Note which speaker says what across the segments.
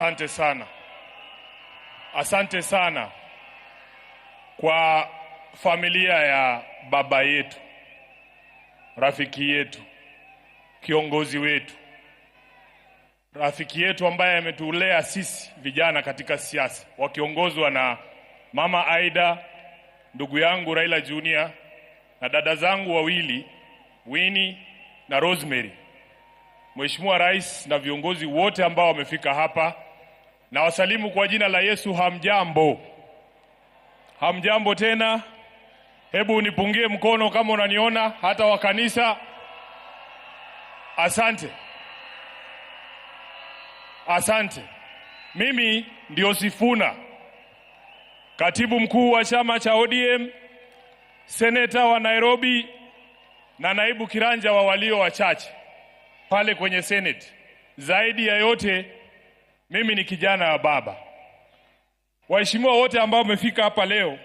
Speaker 1: Asante sana. Asante sana kwa familia ya baba yetu, rafiki yetu, kiongozi wetu, rafiki yetu ambaye ametulea sisi vijana katika siasa, wakiongozwa na Mama Aida, ndugu yangu Raila Junior, na dada zangu wawili Winnie na Rosemary. Mheshimiwa Rais na viongozi wote ambao wamefika hapa, na wasalimu kwa jina la Yesu. Hamjambo? Hamjambo tena? Hebu unipungie mkono kama unaniona, hata wa kanisa. Asante. Asante. Mimi ndio Sifuna, katibu mkuu wa chama cha ODM, seneta wa Nairobi na naibu kiranja wa walio wachache pale kwenye Senate. Zaidi ya yote, mimi ni kijana wa baba. Waheshimiwa wote ambao wamefika hapa leo,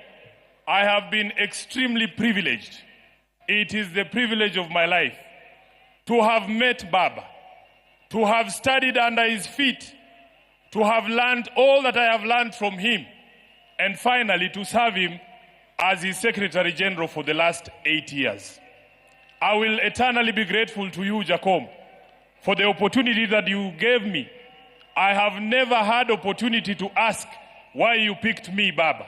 Speaker 1: I have been extremely privileged. It is the privilege of my life to have met Baba, to have studied under his feet, to have learned all that I have learned from him, and finally to serve him as his Secretary General for the last 8 years. I will eternally be grateful to you, Jacob, for the opportunity that you gave me. I have never had opportunity to ask why you picked me, Baba.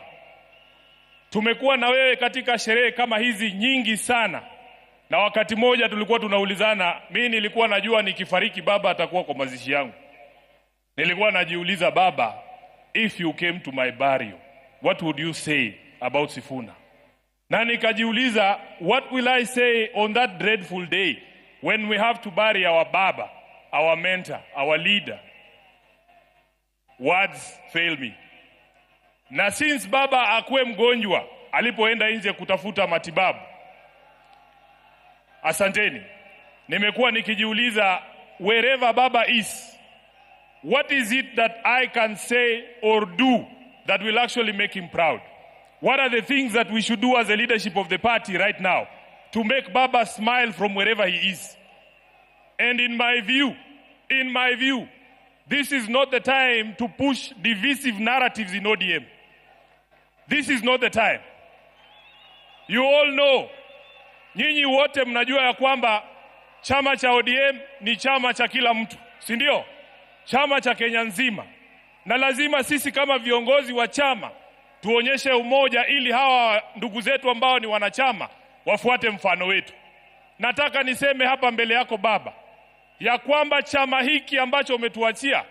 Speaker 1: Tumekuwa na wewe katika sherehe kama hizi nyingi sana, na wakati moja tulikuwa tunaulizana, mimi nilikuwa najua nikifariki Baba atakuwa kwa mazishi yangu. Nilikuwa najiuliza, Baba, if you came to my burial, what would you say about Sifuna? Na nikajiuliza, what will I say on that dreadful day when we have to bury our Baba, our mentor, our leader? Words fail me. Na since Baba akuwe mgonjwa alipoenda nje kutafuta matibabu, asanteni, nimekuwa nikijiuliza, wherever Baba is, what is it that I can say or do that will actually make him proud? What are the things that we should do as the leadership of the party right now to make Baba smile from wherever he is? And in my view, this is not the time to push divisive narratives in ODM. This is not the time. You all know, nyinyi wote mnajua ya kwamba chama cha ODM ni chama cha kila mtu, si ndio? Chama cha Kenya nzima. Na lazima sisi kama viongozi wa chama tuonyeshe umoja ili hawa ndugu zetu ambao ni wanachama wafuate mfano wetu. Nataka niseme hapa mbele yako Baba, ya kwamba chama hiki ambacho umetuachia,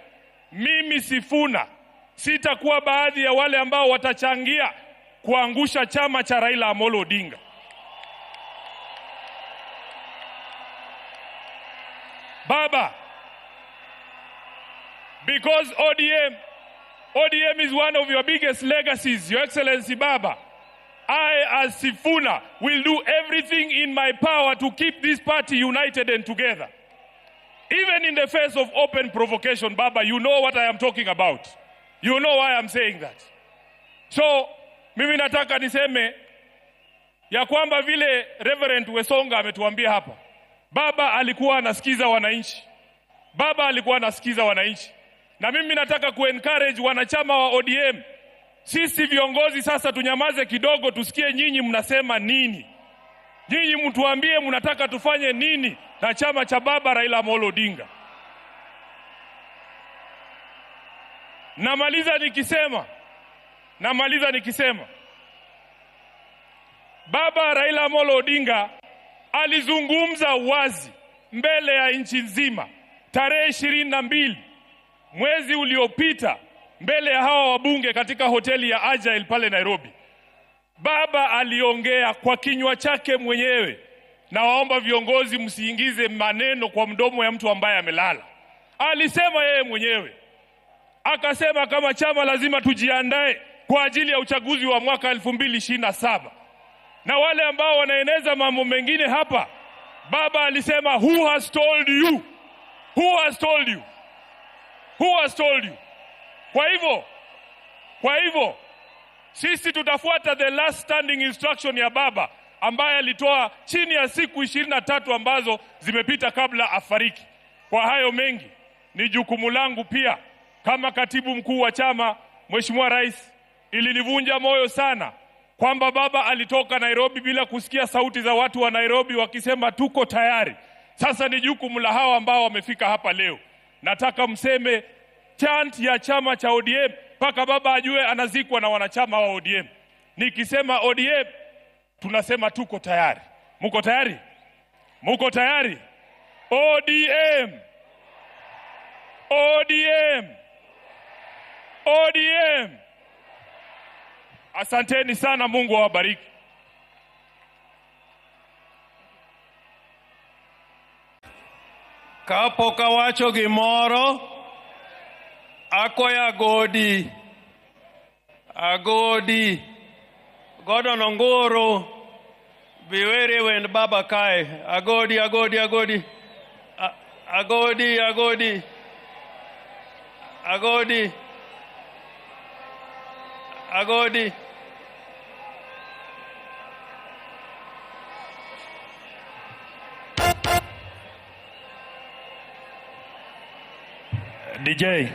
Speaker 1: mimi Sifuna sitakuwa baadhi ya wale ambao watachangia kuangusha chama cha Raila Amolo Odinga. Baba, because ODM is one of your biggest legacies, Your Excellency Baba, I as Sifuna will do everything in my power to keep this party united and together. Even in the face of open provocation, Baba, you know what I am talking about. You know why I'm saying that. So, mimi nataka niseme ya kwamba vile Reverend Wesonga ametuambia hapa, Baba alikuwa anasikiza wananchi. Baba alikuwa anasikiza wananchi. Na mimi nataka kuencourage wanachama wa ODM. Sisi viongozi sasa tunyamaze kidogo, tusikie nyinyi mnasema nini. Nyinyi mtuambie mnataka tufanye nini na chama cha Baba Raila Amolo Odinga. Namaliza nikisema Baba Raila Amolo Odinga alizungumza wazi mbele ya nchi nzima tarehe 22 mwezi uliopita mbele ya hawa wabunge katika hoteli ya Agile pale Nairobi. Baba aliongea kwa kinywa chake mwenyewe, na waomba viongozi msiingize maneno kwa mdomo ya mtu ambaye amelala. Alisema yeye mwenyewe, akasema kama chama lazima tujiandae kwa ajili ya uchaguzi wa mwaka 2027. Na wale ambao wanaeneza mambo mengine hapa, Baba alisema, who has told you? Who has told you? Who has told you? Kwa hivyo sisi tutafuata the last standing instruction ya Baba ambaye alitoa chini ya siku 23 ambazo zimepita kabla afariki. Kwa hayo mengi, ni jukumu langu pia kama katibu mkuu wa chama, Mheshimiwa Rais, ilinivunja moyo sana kwamba baba alitoka Nairobi bila kusikia sauti za watu wa Nairobi wakisema tuko tayari. Sasa ni jukumu la hawa ambao wamefika hapa leo. Nataka mseme chant ya chama cha ODM mpaka baba ajue anazikwa na wanachama wa ODM. Nikisema ODM tunasema tuko tayari. Muko tayari? Muko tayari? ODM! ODM! ODM! Asanteni sana, Mungu awabariki.
Speaker 2: Kapo kawacho gimoro, akoya agodi, godo nongoro, biwere wend baba kae, agodi, agodi.
Speaker 1: DJ.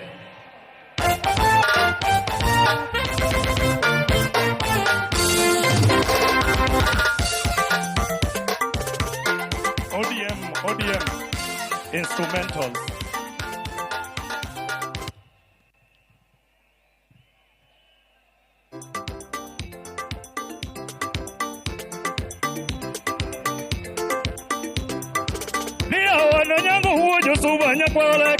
Speaker 1: ODM instrumentals. Nia wana nyango huo josuba nyakwale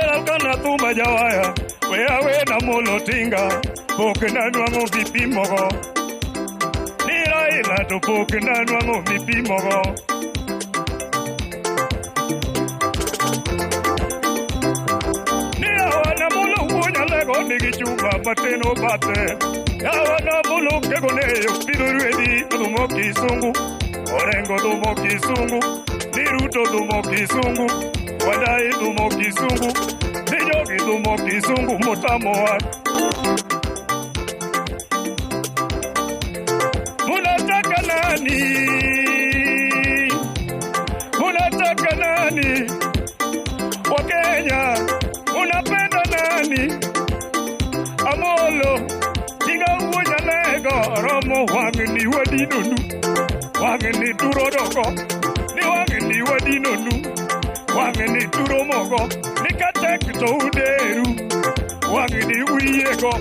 Speaker 1: Elakana tumba jawaya Weawe na molotinga Poke na nuango vipi mogo Ni Raila to poke na nuango vipi mogo Ni awana molo uonya lego Nigi chumba mateno bate Awana molo kegoneyo Pidurwedi dumo kisungu Orengo dumo kisungu Niruto dumo kisungu Wadai dumo kisungu, nijogi dumo kisungu mutamoa. Munataka nani? Munataka nani? Wakenya, munapenda nani? Amolo, tiga uonya lego, romo wangeni wadinonu. Wangeni turodoko, ni wangeni wadinonu. Wangeni turo mogo, nikatek to uderu. Wangeni wiyego,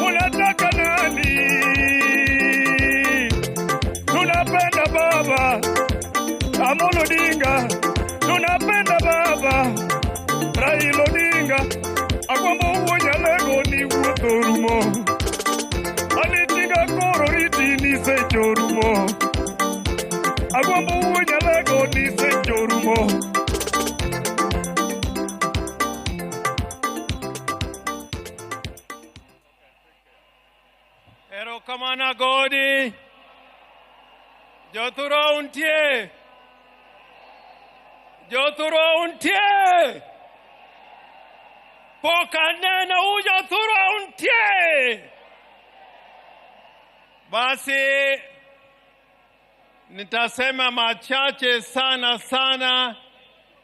Speaker 1: unataka nani? Tunapenda baba, Amolo Odinga. Tunapenda baba, Raila Odinga. Akwambo uonya lego ni uotorumo. Anitinga koro riti ni sechorumo. Akwambo uonya lego ni sechorumo.
Speaker 2: Kamana godi Joturo untie Poka nena Joturo untie. Basi nitasema machache sana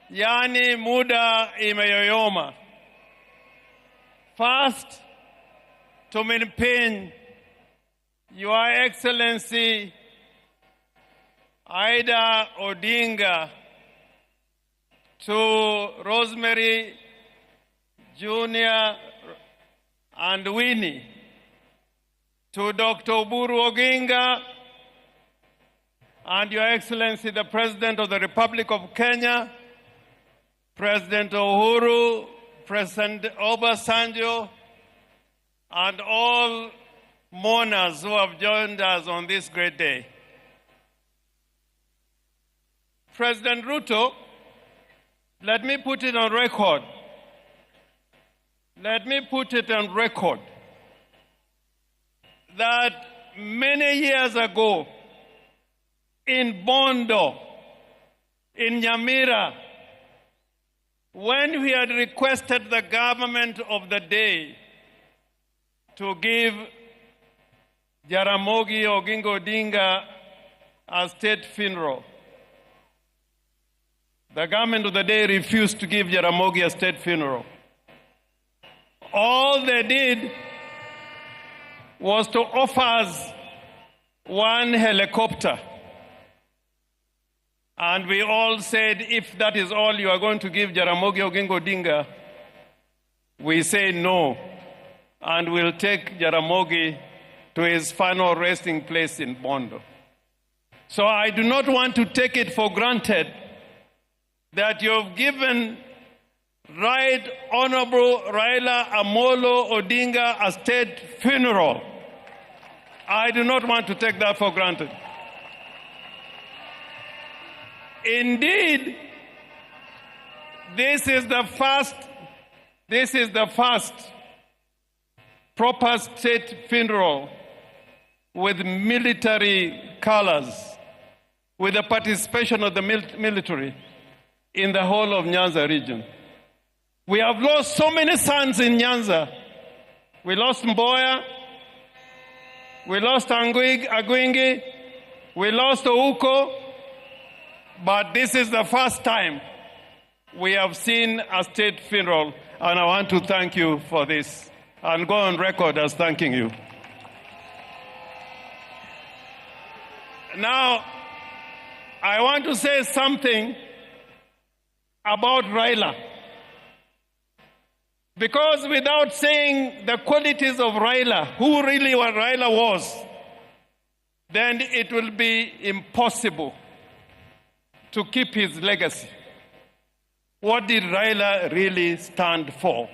Speaker 2: yani muda imeyoyoma. First, tuminipin Your Excellency Aida Odinga, to Rosemary Jr. and Winnie, to Dr. Oburu Oginga, and Your Excellency the President of the Republic of Kenya, President Uhuru, President Obasanjo, and all mourners who have joined us on this great day. President Ruto, let me put it on record. Let me put it on record that many years ago in Bondo, in Nyamira, when we had requested the government of the day to give Jaramogi Oginga Odinga a state funeral, the government of the day refused to give Jaramogi a state funeral. All they did was to offer us one helicopter. And we all said, if that is all you are going to give Jaramogi Oginga Odinga, we say no. And we'll take Jaramogi to his final resting place in Bondo. So I do not want to take it for granted that you've given Right Honorable Raila Amolo Odinga a state funeral. I do not want to take that for granted. Indeed, this is the first proper state funeral with military colors, with the participation of the military in the whole of Nyanza region. We have lost so many sons in Nyanza. We lost Mboya, we lost Agwingi, we lost Ouko, but this is the first time we have seen a state funeral, and I want to thank you for this and go on record as thanking you. Now, I want to say something about Raila. Because without saying the qualities of Raila, who really what Raila was, then it will be impossible to keep his legacy. What did Raila really stand for?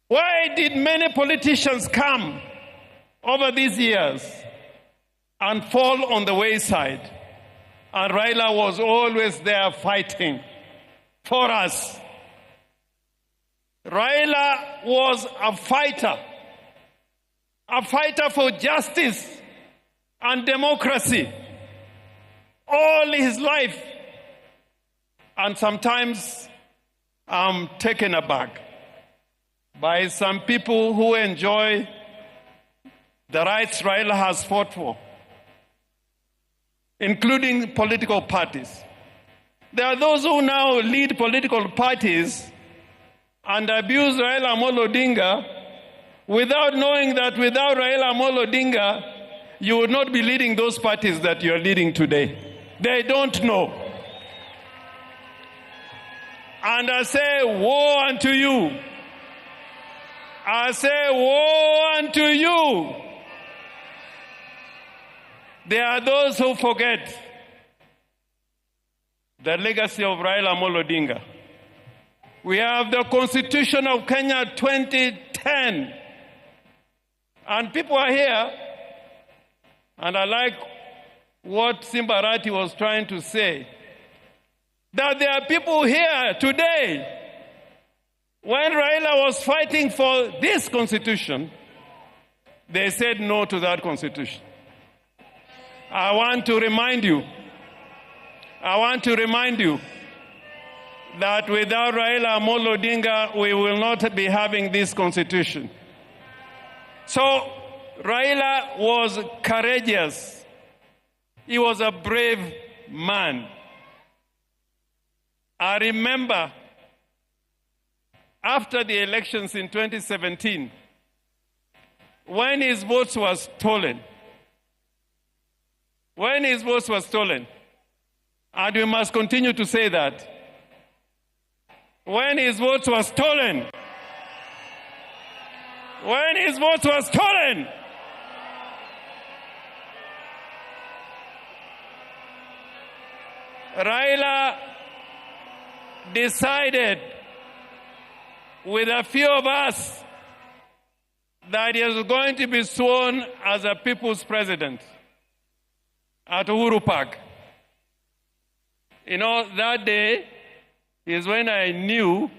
Speaker 2: Why did many politicians come over these years and fall on the wayside? And Raila was always there fighting for us. Raila was a fighter for justice and democracy all his life. And sometimes I'm taken aback by some people who enjoy the rights Raila has fought for, including political parties. There are those who now lead political parties and abuse Raila Amolo Odinga without knowing that without Raila Amolo Odinga, you would not be leading those parties that you are leading today. They don't know. And I say, woe unto you. I say, woe unto you. There are those who forget the legacy of Raila Amolo Odinga. We have the Constitution of Kenya 2010. And people are here, and I like what Simbarati was trying to say, that there are people here today, when Raila was fighting for this Constitution, they said no to that Constitution. I want to remind you that without Raila Amolo Odinga, we will not be having this Constitution. So Raila was courageous. He was a brave man. I remember after the elections in 2017, when his votes were stolen, and we must continue to say that, when his votes were stolen, Raila decided with a few of us that he was going to be sworn as a people's president at Uhuru Park. You know, that day is when I knew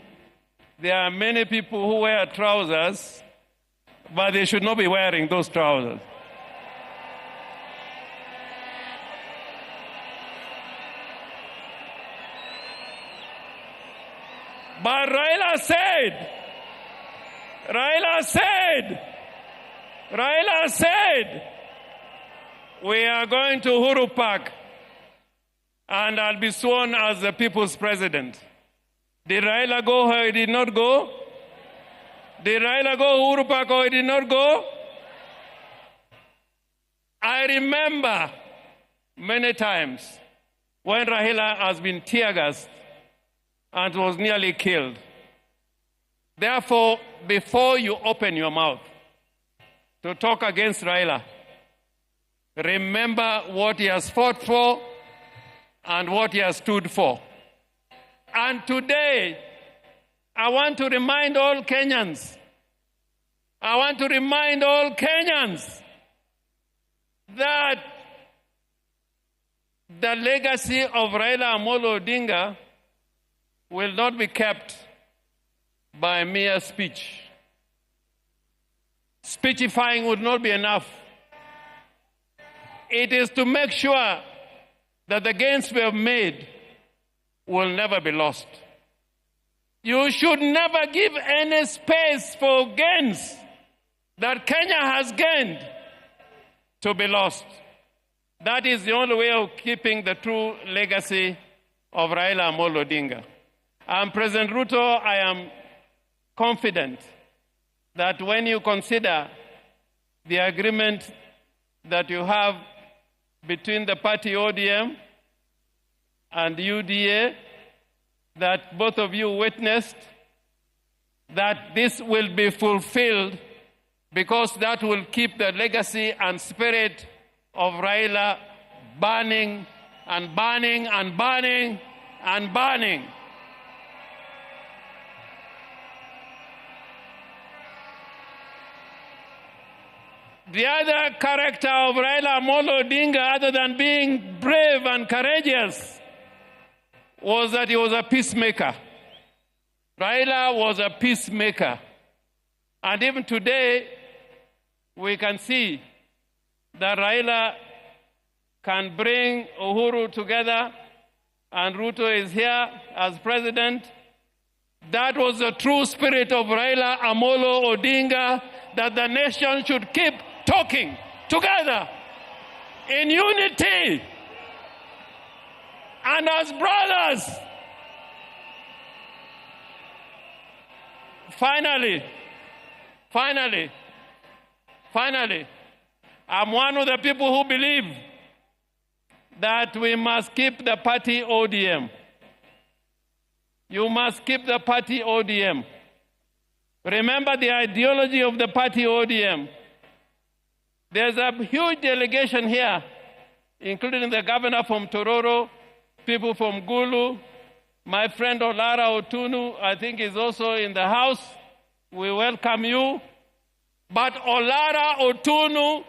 Speaker 2: there are many people who wear trousers, but they should not be wearing those trousers. But Raila said, we are going to Uhuru Park and I'll be sworn as the people's president. Did Raila go or he did not go? Did Raila go Uhuru Park or he did not go? I remember many times when Raila has been tear gassed and was nearly killed. Therefore, before you open your mouth to talk against Raila, remember what he has fought for and what he has stood for. And today, I want to remind all Kenyans, that the legacy of Raila Amolo Odinga will not be kept by mere speech. Speechifying would not be enough. It is to make sure that the gains we have made will never be lost. You should never give any space for gains that Kenya has gained to be lost. That is the only way of keeping the true legacy of Raila Amolo Odinga. And President Ruto, I am confident that when you consider the agreement that you have between the party ODM and UDA, that both of you witnessed, that this will be fulfilled, because that will keep the legacy and spirit of Raila burning and burning and burning and burning. The other character of Raila Amolo Odinga, other than being brave and courageous, was that he was a peacemaker. Raila was a peacemaker. And even today, we can see that Raila can bring Uhuru together, and Ruto is here as president. That was the true spirit of Raila Amolo Odinga, that the nation should keep talking together in unity and as brothers. Finally, I'm one of the people who believe that we must keep the party ODM. You must keep the party ODM. Remember the ideology of the party ODM. There's a huge delegation here, including the governor from Tororo, people from Gulu, my friend Olara Otunu, I think is also in the house. We welcome you. But Olara Otunu,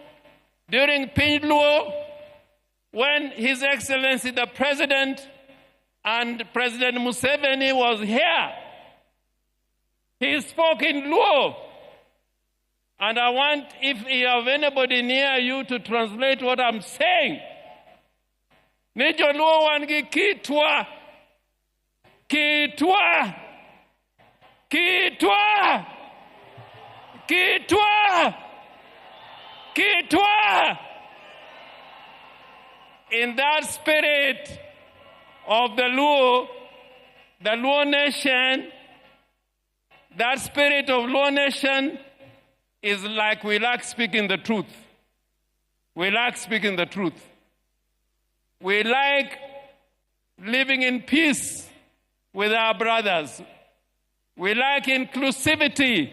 Speaker 2: during Pinluo, when His Excellency the President and President Museveni was here, he spoke in Luo. And I want, if you have anybody near you, to translate what I'm saying. Nijo Luo wangi kitwa, kitwa, kitwa, kitwa, kitwa. In that spirit of the Luo nation, that spirit of Luo nation is like we like speaking the truth. We like speaking the truth. We like living in peace with our brothers. We like inclusivity.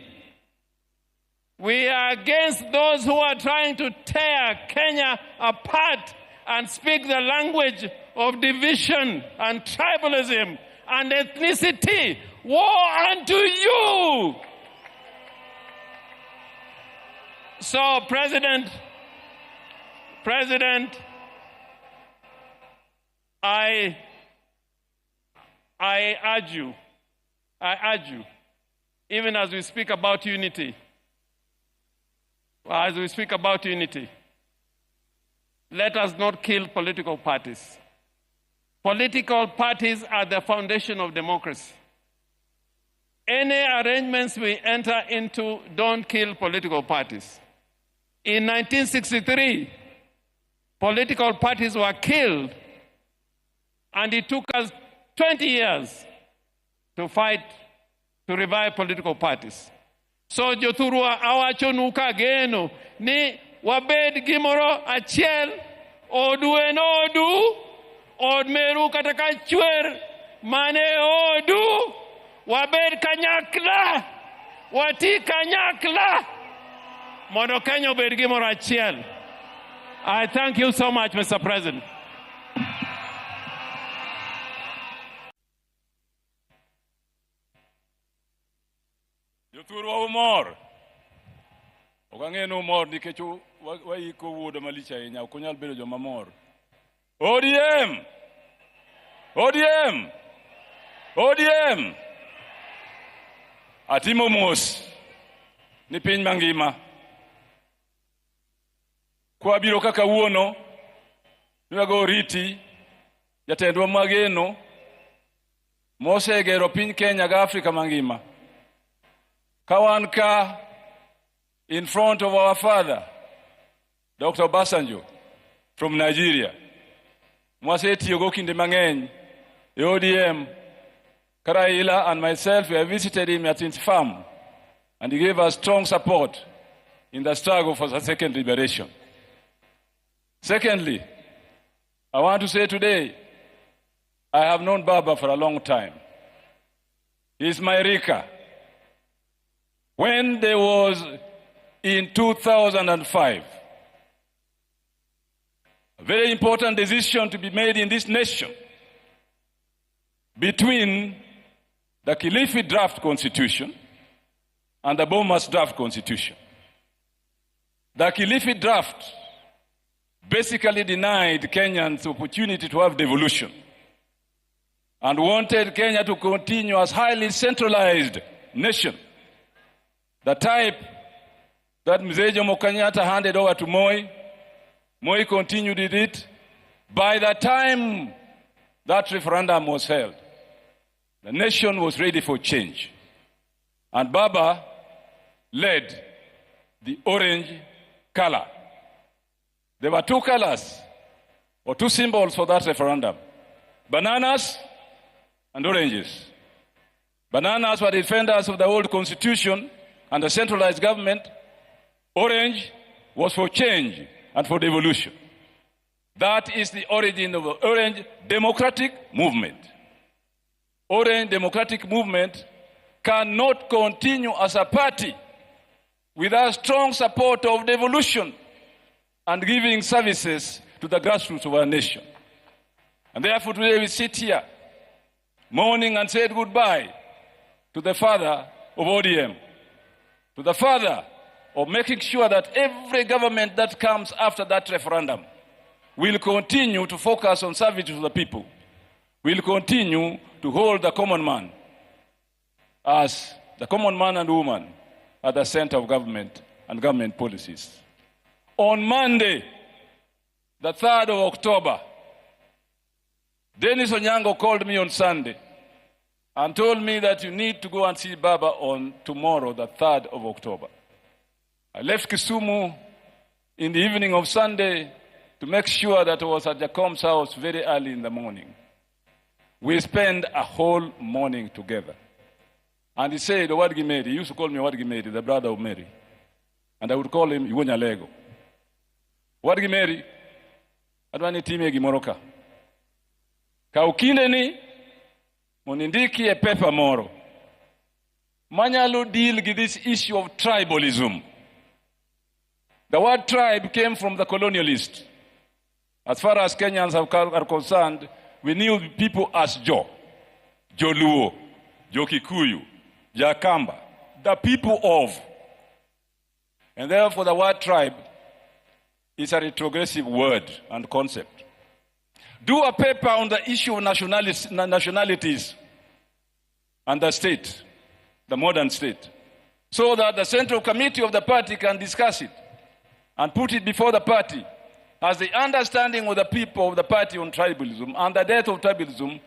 Speaker 2: We are against those who are trying to tear Kenya apart and speak the language of division and tribalism and ethnicity. Woe unto you! So, President, I urge you, even as we speak about unity, let us not kill political parties. Political parties are the foundation of democracy. Any arrangements we enter into don't kill political parties. In 1963, political parties were killed, and it took us 20 years to fight to revive political parties. So jothurwa awachonu kageno ni wabed gimoro achiel, odu en odu, od meru kata ka chwer mane odu, wabed kanyakla, wati kanyakla, mondo Kenya obed gimoro achiel. I thank you so much, Mr. President.
Speaker 1: Jothurwa umor. Okang'eno umor nikech waiko wuodo malich ahinya, ok onyal bedo joma mor. ODM! ODM! ODM! Atimo mos ni piny mangima. Kwa biro kaka wuono, niwago riti, jatendwa mageno, mosegero piny Kenya ga Afrika mangima. Kawanka in front of our father, Dr. Obasanjo, from Nigeria. Mwasetiyogo kinde mang'eny, the ODM, Raila and myself, we have visited him at his farm, and he gave us strong support in the struggle for the second liberation. Secondly, I want to say today, I have known Baba for a long time. He is my Rika. When there was in 2005, a very important decision to be made in this nation between the Kilifi draft constitution and the Bomas draft constitution. The Kilifi draft basically denied Kenyans the opportunity to have devolution and wanted Kenya to continue as highly centralized nation, the type that Mzee Jomo Kenyatta handed over to Moi. Moi continued with it. By the time that referendum was held, the nation was ready for change. And Baba led the orange color. There were two colors, or two symbols for that referendum: bananas and oranges. Bananas were defenders of the old constitution and the centralized government. Orange was for change and for devolution. That is the origin of the Orange Democratic Movement. Orange Democratic Movement cannot continue as a party without strong support of devolution and giving services to the grassroots of our nation. And therefore today we sit here mourning and said goodbye to the father of ODM, to the father of making sure that every government that comes after that referendum will continue to focus on service to the people, will continue to hold the common man as the common man and woman at the center of government and government policies. On Monday, the 3rd of October, Dennis Onyango called me on Sunday and told me that you need to go and see Baba on tomorrow, the 3rd of October. I left Kisumu in the evening of Sunday to make sure that I was at Jacom's house very early in the morning. We spent a whole morning together. And he said, Wadgi Mary, he used to call me Wadgi Mary, the brother of Mary. And I would call him Iwonya Lego. Wadgi Mary, adwani time gimoroka. Ka ukinde ni, monindiki e pepa moro. Manyalo deal with this issue of tribalism. The word tribe came from the colonialists. As far as Kenyans are concerned, we knew people as Jo, Joluo, Jokikuyu, Jakamba, the people of. And therefore the word tribe is a retrogressive word and concept. Do a paper on the issue of nationalities and the state, the modern state, so that the central committee of the party can discuss it and put it before the party as the understanding of the people of the party on tribalism and the death of tribalism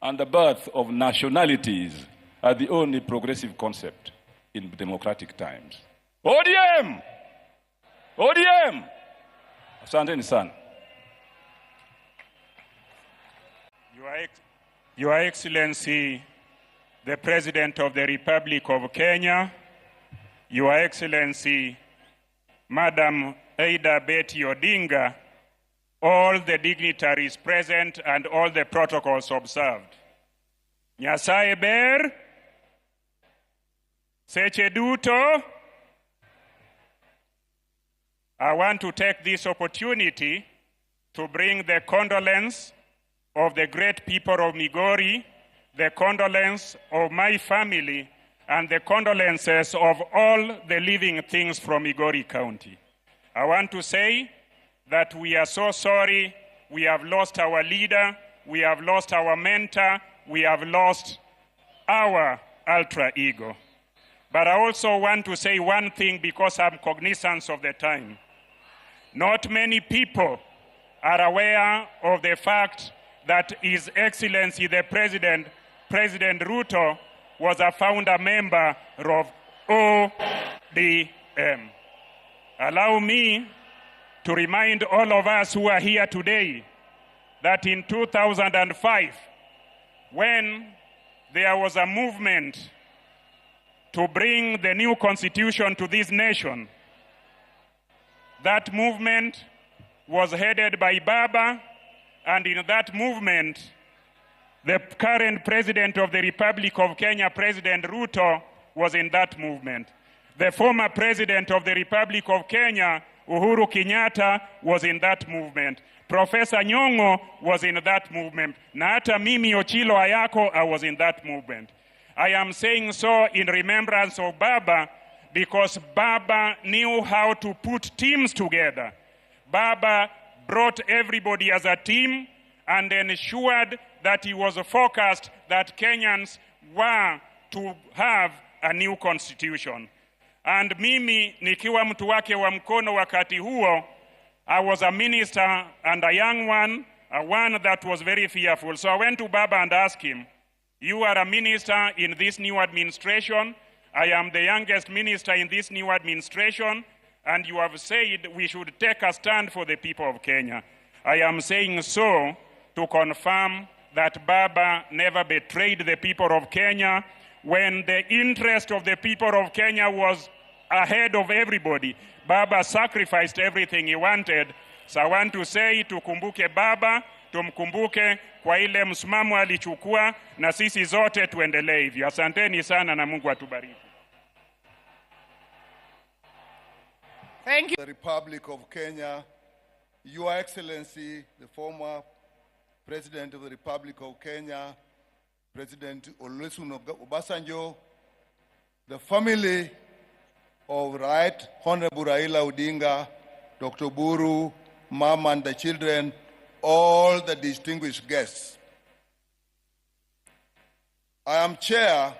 Speaker 1: and the birth of nationalities are the only progressive concept in democratic times. ODM! ODM! Asanteni sana.
Speaker 3: Your Excellency, the President of the Republic of Kenya, Your Excellency, Madam Aida Betty Odinga, all the dignitaries present and all the protocols observed. Nyasaye ber, seche duto. I want to take this opportunity to bring the condolence of the great people of Migori, the condolence of my family, and the condolences of all the living things from Migori County. I want to say that we are so sorry. We have lost our leader, we have lost our mentor, we have lost our alter ego. But I also want to say one thing because I'm cognizant of the time. Not many people are aware of the fact that His Excellency the President Ruto, was a founder member of ODM. Allow me to remind all of us who are here today that in 2005, when there was a movement to bring the new constitution to this nation, that movement was headed by Baba, and in that movement, the current President of the Republic of Kenya, President Ruto, was in that movement. The former President of the Republic of Kenya, Uhuru Kenyatta, was in that movement. Professor Nyong'o was in that movement. Na hata mimi Ochilo Ayako, I was in that movement. I am saying so in remembrance of Baba because Baba knew how to put teams together. Baba brought everybody as a team and ensured that he was focused that Kenyans were to have a new constitution. And mimi nikiwa mtu wake wa mkono wakati huo, I was a minister and a young one, a one that was very fearful. So I went to Baba and asked him, you are a minister in this new administration. I am the youngest minister in this new administration. And you have said we should take a stand for the people of Kenya. I am saying so to confirm that Baba never betrayed the people of Kenya when the interest of the people of Kenya was ahead of everybody. Baba sacrificed everything he wanted. So I want to say, tukumbuke Baba, tumkumbuke kwa ile msimamo alichukua, na sisi zote tuendelee hivyo. Asanteni sana na Mungu atubariki.
Speaker 4: Thank you. The Republic of Kenya, Your Excellency, the former President of the Republic of Kenya, President Olusegun Obasanjo, the family of Right Honorable Raila Odinga, Dr. Buru, Mom and the children, all the distinguished guests. I am chair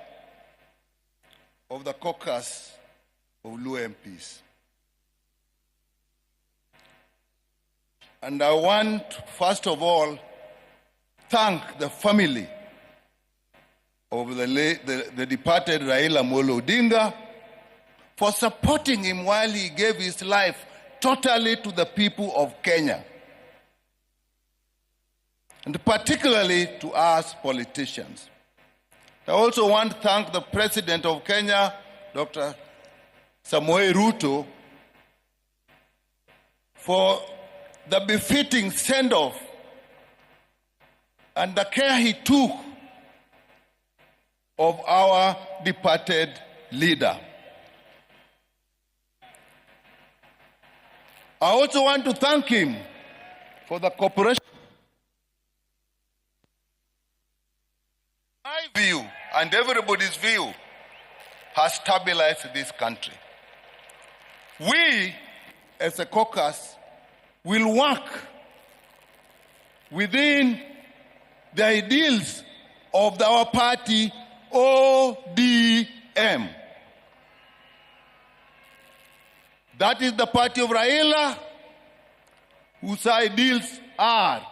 Speaker 4: of the caucus of Luo MPs. And I want, first of all, thank the family of the departed Raila Molo Odinga for supporting him while he gave his life totally to the people of Kenya, and particularly to us politicians. I also want to thank the President of Kenya, Dr. Samoei Ruto, for the befitting send-off and the care he took of our departed leader. I also want to thank him for the cooperation. My view and everybody's view has stabilized this country. We, as a caucus, will work within the ideals of our party, ODM. That is the party of Raila, whose ideals are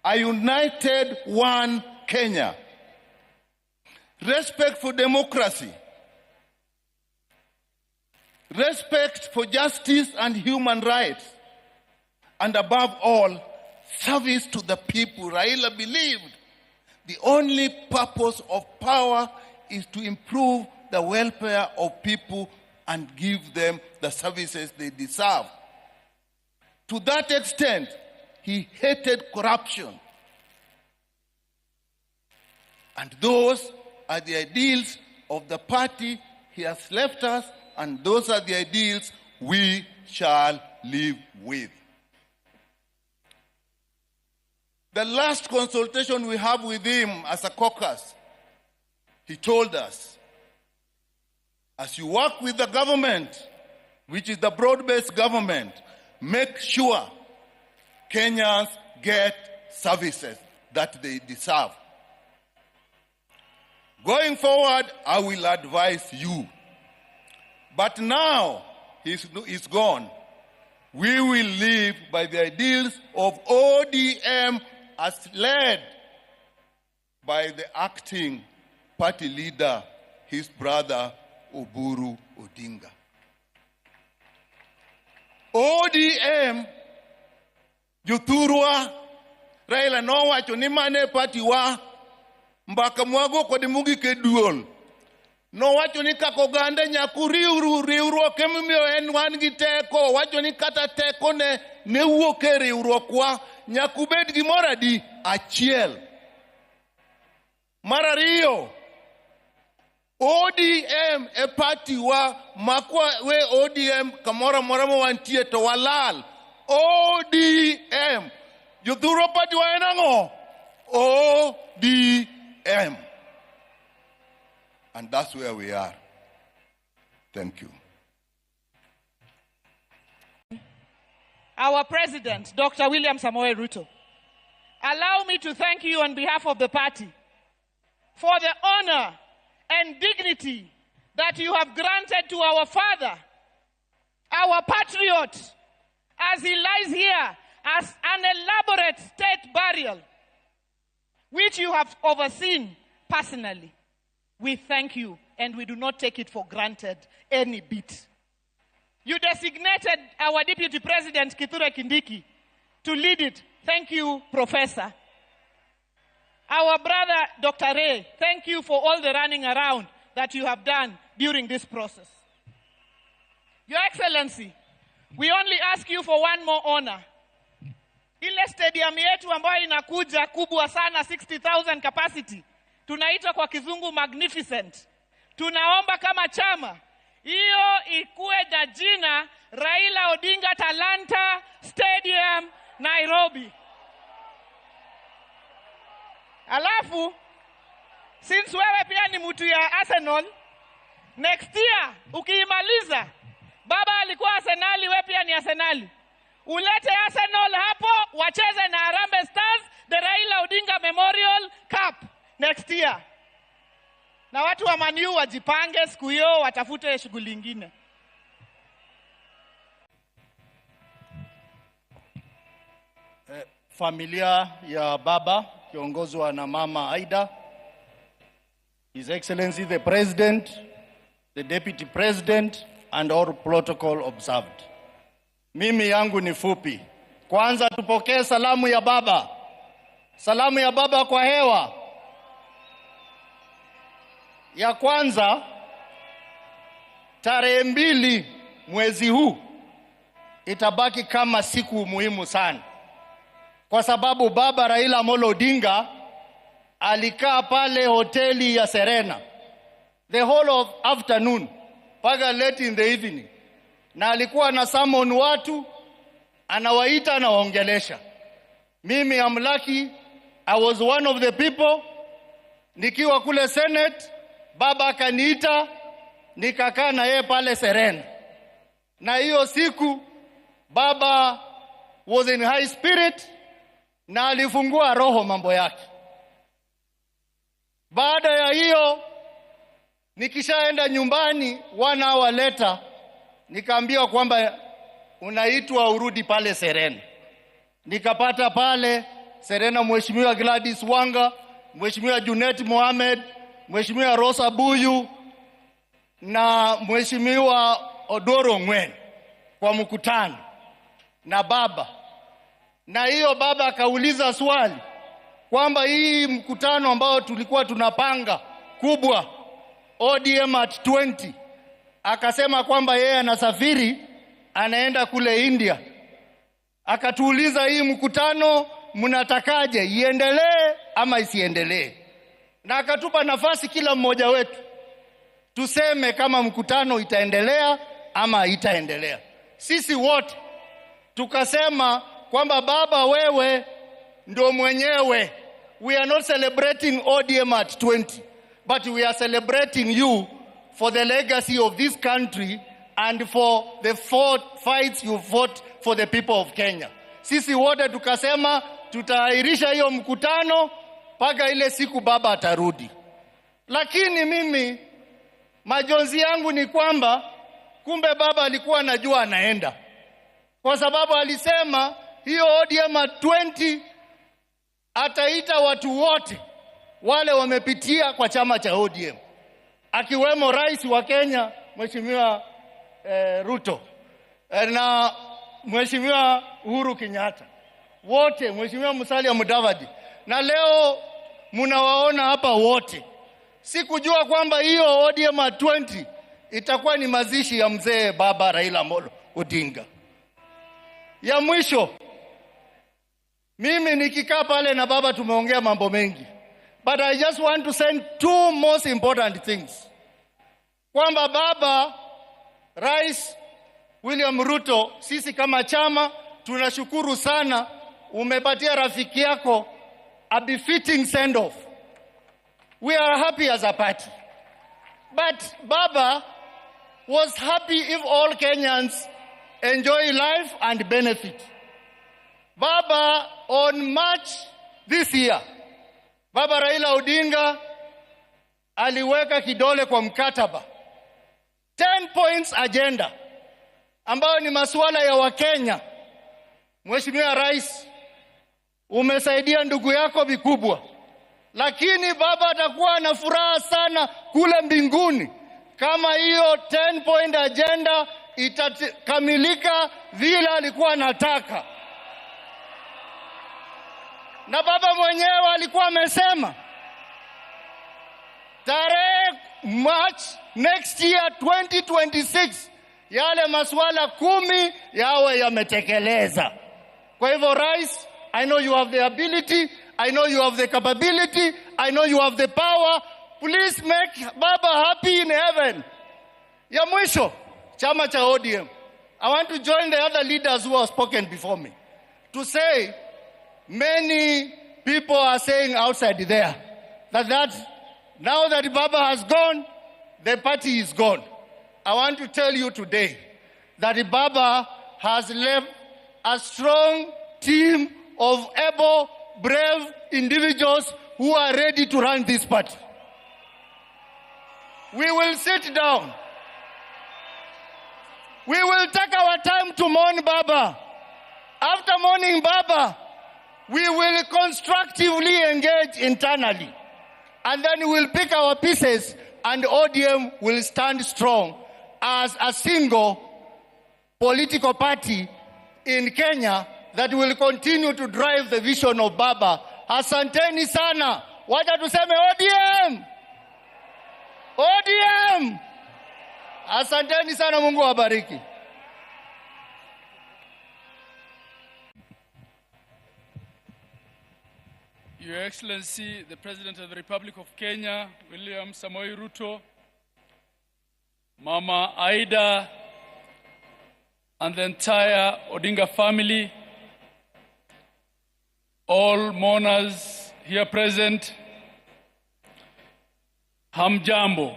Speaker 4: a united one Kenya, respect for democracy, respect for justice and human rights, and above all, service to the people. Raila believed the only purpose of power is to improve the welfare of people and give them the services they deserve. To that extent, he hated corruption. And those are the ideals of the party he has left us, and those are the ideals we shall live with. The last consultation we have with him as a caucus, he told us, as you work with the government, which is the broad-based government, make sure Kenyans get services that they deserve. Going forward, I will advise you. But now he's gone. We will live by the ideals of ODM as led by the acting party leader, his brother, Oburu Odinga. ODM, Juturwa, Raila no wacho ni mane party wa, mbaka mwago kodi mugi keduol. No wacho ni kakoganda nyaku riuro kemimio en wan gi teko, wacho ni kata teko ne wuoke riuro kwa, nyaku bed gi moradi achiel. Marariyo, ODM e party wa makwa we ODM kamora moramo wantie to walal. ODM. Juthuro party wa enango. ODM. And that's where we are. Thank you.
Speaker 5: Our President, Dr. William Samoei Ruto, allow me to thank you on behalf of the party for the honor and dignity that you have granted to our father, our patriot, as he lies here as an elaborate state burial, which you have overseen personally. We thank you, and we do not take it for granted any bit. You designated our Deputy President, Kithure Kindiki, to lead it. Thank you, Professor. Our brother, Dr. Ray, thank you for all the running around that you have done during this process. Your Excellency, we only ask you for one more honor. Ile stadium yetu ambayo inakuja kubwa sana, 60,000 capacity, tunaita kwa kizungu magnificent. Tunaomba kama chama, hiyo ikuwe na jina Raila Odinga Talanta Stadium, Nairobi. Alafu, since wewe pia ni mtu ya Arsenal, next year, ukiimaliza, baba alikuwa Arsenali, wewe pia ni Arsenali. Ulete Arsenal hapo, wacheze na Harambee Stars, the Raila Odinga Memorial Cup, next year. Na watu wa Man U wajipange siku hiyo, watafute shughuli nyingine.
Speaker 6: Familia ya baba kiongozwa na mama Aida, His Excellency the President, the Deputy President, and all protocol observed. Mimi yangu ni fupi. Kwanza tupokee salamu ya baba. Salamu ya baba kwa hewa. Ya kwanza, tarehe 2 mwezi huu itabaki kama siku muhimu sana. Kwa sababu baba Raila Amolo Odinga alikaa pale hoteli ya Serena the whole of afternoon mpaka late in the evening, na alikuwa na summon watu, anawaita na waongelesha. Mimi am lucky, I was one of the people. Nikiwa kule Senate, baba akaniita, nikakaa na yeye pale Serena. Na hiyo siku baba was in high spirit na alifungua roho mambo yake. Baada ya hiyo, nikishaenda nyumbani 1 hour later, nikaambiwa kwamba unaitwa urudi pale Serena. Nikapata pale Serena Mheshimiwa Gladys Wanga, Mheshimiwa Junet Mohamed, Mheshimiwa Rosa Buyu na Mheshimiwa Odoro Ngwen kwa mkutano na baba. Na hiyo baba akauliza swali kwamba hii mkutano ambao tulikuwa tunapanga kubwa ODM at 20, akasema kwamba yeye anasafiri anaenda kule India. Akatuuliza, hii mkutano mnatakaje, iendelee ama isiendelee? Na akatupa nafasi kila mmoja wetu tuseme kama mkutano itaendelea ama haitaendelea. Sisi wote tukasema kwamba baba, wewe ndo mwenyewe. We are not celebrating ODM at 20, but we are celebrating you for the legacy of this country and for the fights you fought for the people of Kenya. Sisi wote tukasema tutaahirisha hiyo mkutano mpaka ile siku baba atarudi. Lakini mimi majonzi yangu ni kwamba kumbe baba alikuwa anajua anaenda, kwa sababu alisema hiyo ODM at 20 ataita watu wote wale wamepitia kwa chama cha ODM, akiwemo rais wa Kenya Mheshimiwa Ruto na Mheshimiwa Uhuru Kenyatta, wote, Mheshimiwa Musalia Mudavadi, na leo mnawaona hapa wote. Sikujua kwamba hiyo ODM at 20 itakuwa ni mazishi ya mzee baba Raila Amolo Odinga. Ya mwisho, mimi nikikaa pale na baba tumeongea mambo mengi, but I just want to send two most important things. Kwamba baba, Rais William Ruto, sisi kama chama tunashukuru sana, umepatia rafiki yako a befitting send off. We are happy as a party. But baba was happy if all Kenyans enjoy life and benefit. Baba, on March this year, baba Raila Odinga aliweka kidole kwa mkataba 10 points agenda ambayo ni masuala ya Wakenya. Mheshimiwa Rais, umesaidia ndugu yako vikubwa, lakini baba atakuwa na furaha sana kule mbinguni kama hiyo 10 point agenda itakamilika vile alikuwa anataka. Na baba mwenyewe alikuwa amesema tarehe March next year 2026 yale masuala 10 yawe yametekeleza. Kwa hivyo Rais, I know you have the ability, I know you have the capability, I know you have the power. Please make baba happy in heaven. Ya mwisho, chama cha ODM, I want to join the other leaders who have spoken before me to say many people are saying outside there that now that baba has gone, the party is gone. I want to tell you today that baba has left a strong team of able, brave individuals who are ready to run this party. We will sit down. We will take our time to mourn baba. After mourning baba, we will constructively engage internally. And then we will pick our pieces and ODM will stand strong as a single political party in Kenya that will continue to drive the vision of baba. Asanteni sana. Wacha tuseme ODM. ODM. Asanteni sana, Mungu awabariki.
Speaker 7: Your Excellency, the President of the Republic of Kenya, William Samoei Ruto, Mama Aida, and the entire Odinga family, all mourners here present, Hamjambo.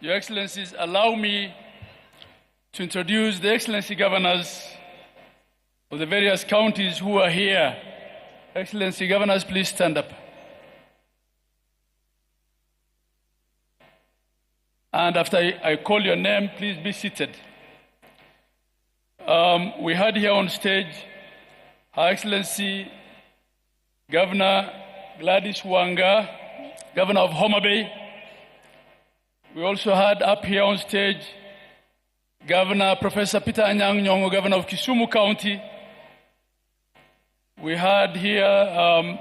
Speaker 7: Your Excellencies, allow me to introduce the Excellency Governors of the various counties who are here. Excellency Governors, please stand up. And after I call your name, please be seated. We had here on stage Her Excellency Governor Gladys Wanga, Governor of Homa Bay. We also had up here on stage Governor Professor Peter Anyang' Nyong'o, Governor of Kisumu County. We had here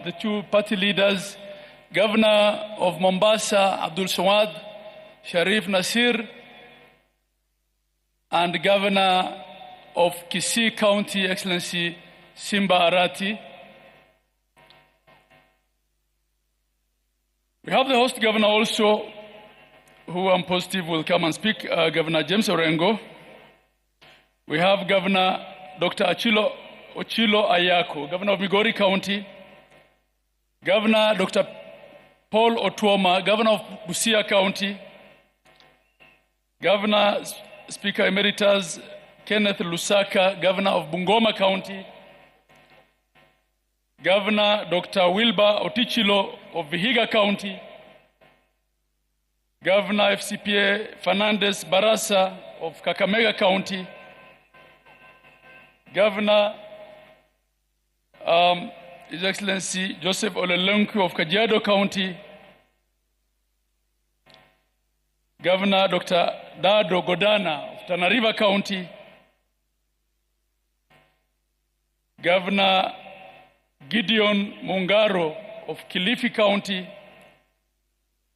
Speaker 7: the two party leaders, Governor of Mombasa, Abdul Swad, Sharif Nasir, and Governor of Kisii County, Excellency Simba Arati. We have the host governor also, who I'm positive will come and speak, Governor James Orengo. We have Governor Dr. Ochilo Ayako, Governor of Migori County. Governor Dr. Paul Otuoma, Governor of Busia County. Governor Speaker Emeritus Kenneth Lusaka, Governor of Bungoma County. Governor Dr. Wilbur Otichilo of Vihiga County. Governor FCPA Fernandez Barasa of Kakamega County. Governor His Excellency Joseph Olelenku of Kajiado County. Governor Dr. Dado Godana of Tana River County. Governor Gideon Mungaro of Kilifi County.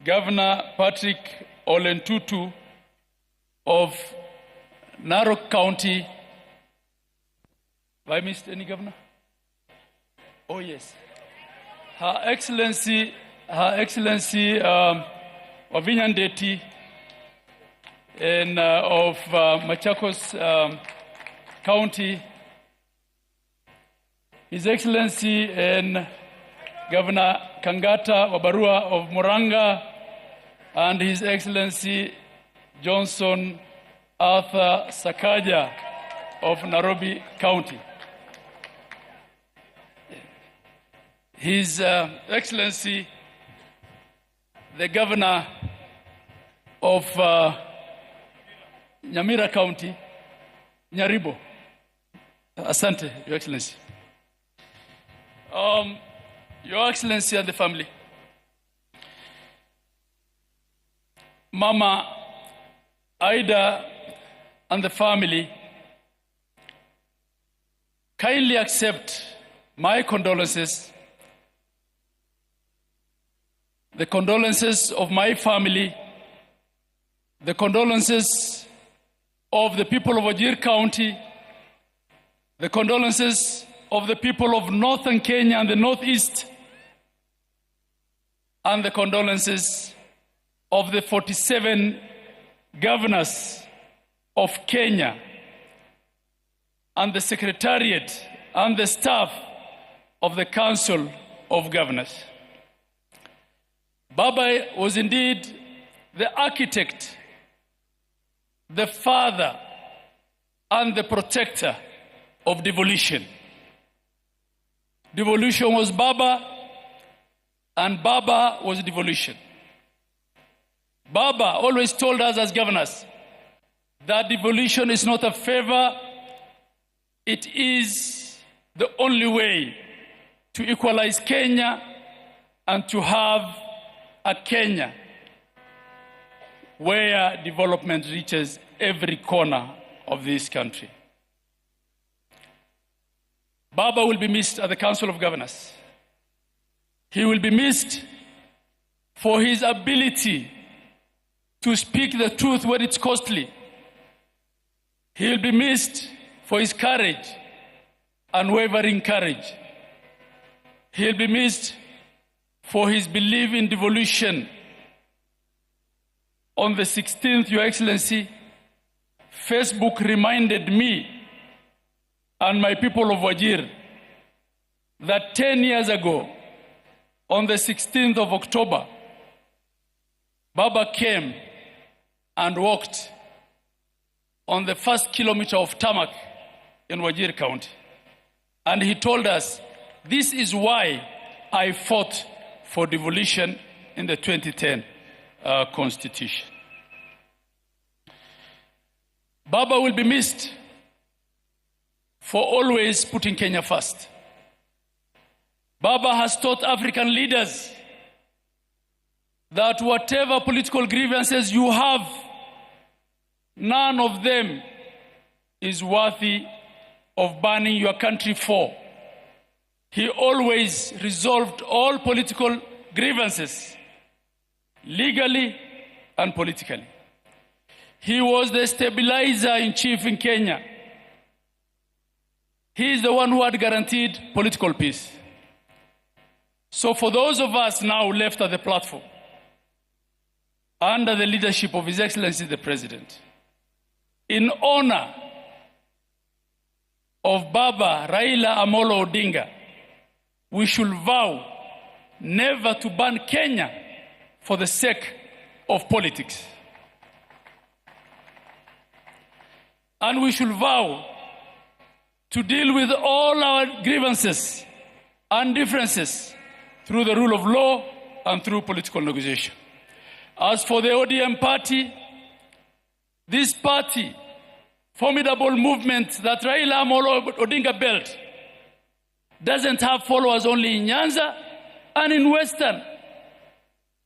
Speaker 7: Governor Patrick Olentutu of Narok County. Have I missed any governor? Oh yes. Her Excellency Wavinya Ndeti of Machakos County. His Excellency Governor Kangata Wabarua of Muranga, and His Excellency Johnson Arthur Sakaja of Nairobi County. His Excellency the Governor of Nyamira County, Nyaribo. Asante, Your Excellency. Your Excellency and the family. Mama Aida and the family, kindly accept my condolences, the condolences of my family, the condolences of the people of Wajir County, the condolences of the people of northern Kenya and the northeast, and the condolences of the 47 governors of Kenya and the secretariat and the staff of the Council of Governors. Baba was indeed the architect, the father, and the protector of devolution. Devolution was Baba, and Baba was devolution. Baba always told us as governors that devolution is not a favor, it is the only way to equalize Kenya and to have a Kenya where development reaches every corner of this country. Baba will be missed at the Council of Governors. He will be missed for his ability to speak the truth when it's costly. He will be missed for his courage, unwavering courage. He will be missed for his belief in devolution. On the 16th, Your Excellency, Facebook reminded me and my people of Wajir that 10 years ago, on the 16th of October, Baba came and walked on the first kilometer of tarmac in Wajir County. And he told us, this is why I fought for devolution in the 2010 Constitution. Baba will be missed for always putting Kenya first. Baba has taught African leaders that whatever political grievances you have, none of them is worthy of burning your country for. He always resolved all political grievances legally and politically. He was the stabilizer in chief in Kenya. He is the one who had guaranteed political peace. So for those of us now left at the platform, under the leadership of His Excellency the President, in honor of Baba Raila Amolo Odinga, we should vow never to ban Kenya for the sake of politics. And we should vow to deal with all our grievances and differences through the rule of law and through political negotiation. As for the ODM party, this party, formidable movement that Raila Amolo Odinga built, doesn't have followers only in Nyanza and in Western.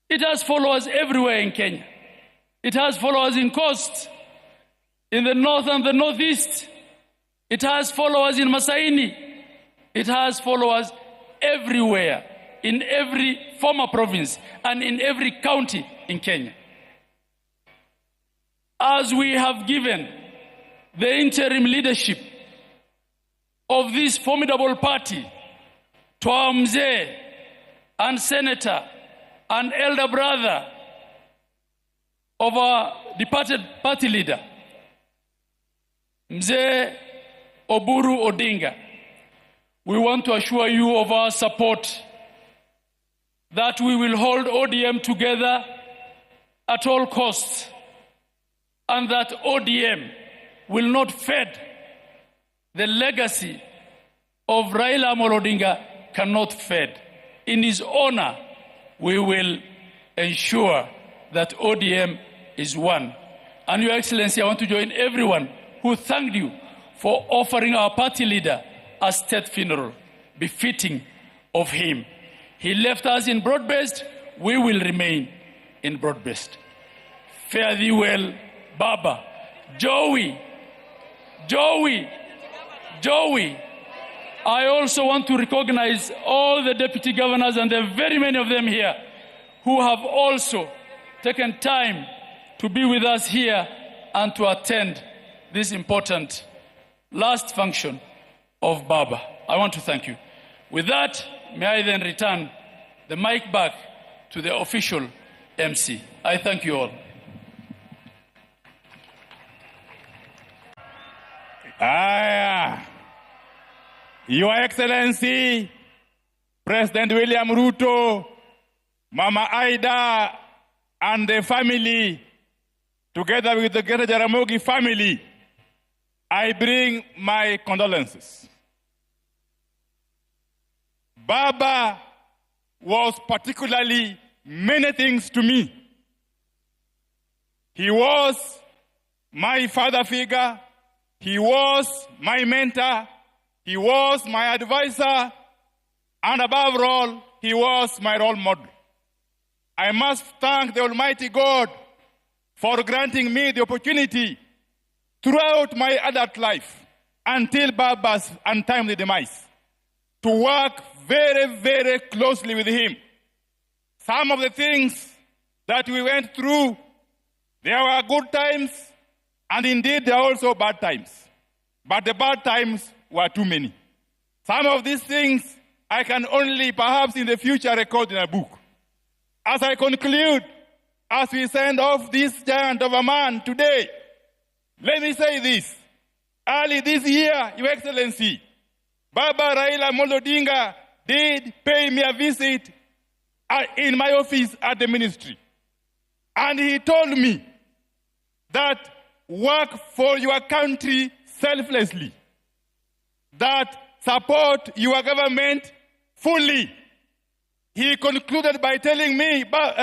Speaker 7: It has followers everywhere in Kenya. It has followers in Coast, in the north and the northeast. It has followers in Masaini. It has followers everywhere, in every former province and in every county in Kenya. As we have given the interim leadership of this formidable party to our mzee and senator and elder brother of our departed party leader, Mzee Oburu Odinga, we want to assure you of our support, that we will hold ODM together at all costs, and that ODM will not fade. The legacy of Raila Amolo Odinga cannot fade. In his honor, we will ensure that ODM is one. And Your Excellency, I want to join everyone who thanked you for offering our party leader a state funeral befitting of him. He left us in broad-based, we will remain in broad-based. Fare thee well, Baba. Joey. I also want to recognize all the deputy governors, and there are very many of them here, who have also taken time to be with us here and to attend this important last function of Baba. I want to thank you. With that, may I then return the mic back to the official MC. I thank you all.
Speaker 3: Your Excellency, President William Ruto, Mama Aida, and the family, together with the Greater Jaramogi family, I bring my condolences. Baba was particularly many things to me. He was my father figure. He was my mentor. He was my advisor. And above all, he was my role model. I must thank the Almighty God for granting me the opportunity throughout my adult life until Baba's untimely demise to work very, very closely with him. Some of the things that we went through, there were good times, and indeed there are also bad times. But the bad times were too many. Some of these things I can only perhaps in the future record in a book. As I conclude, as we send off this giant of a man today, let me say this. Early this year, Your Excellency, Baba Raila Amolo Odinga did pay me a visit in my office at the ministry. And he told me that work for your country selflessly, that support your government fully. He concluded by telling me,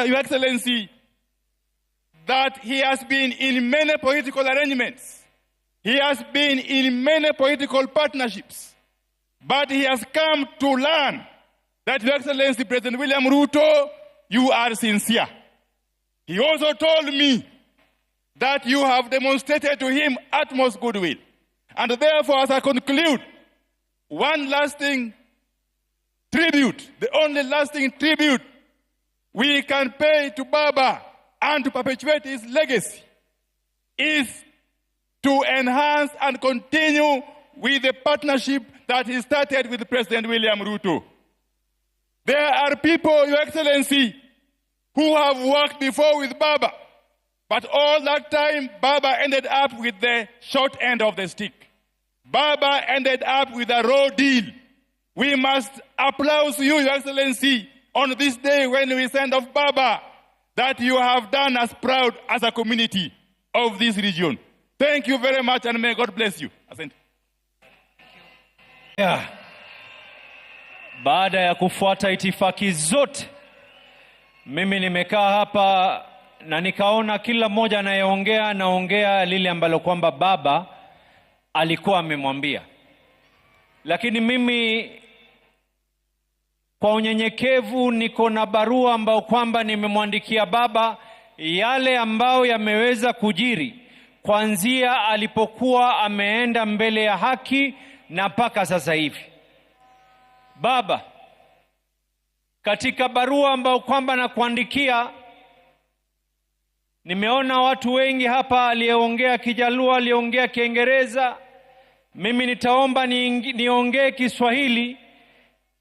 Speaker 3: Your Excellency, that he has been in many political arrangements. He has been in many political partnerships. But he has come to learn that, Your Excellency, President William Ruto, you are sincere. He also told me that you have demonstrated to him utmost goodwill. And therefore, as I conclude, one lasting tribute, the only lasting tribute we can pay to Baba
Speaker 8: and to perpetuate his legacy is to enhance and continue with the partnership that he started with President William Ruto. There are people, Your Excellency, who have worked before with Baba, but all that time, Baba ended up with the short end of the stick. Baba ended up with a raw deal. We must applaud you, Your Excellency, on this day when we send off Baba, that you have done us proud as a community of this region. Thank you very much, and may God bless you. Asante.
Speaker 9: Yeah. Baada ya kufuata itifaki zote, mimi nimekaa hapa na nikaona kila mmoja anaongea lile ambalo kwamba Baba alikuwa amemwambia. Lakini mimi kwa unyenyekevu niko na barua ambayo kwamba nimemwandikia Baba, yale ambayo yameweza kujiri kuanzia alipokuwa ameenda mbele ya haki na mpaka sasa hivi. Baba, katika barua ambayo kwamba nakuandikia, nimeona watu wengi hapa, aliyeongea Kijaluo, aliyeongea Kiingereza. Mimi nitaomba niongee Kiswahili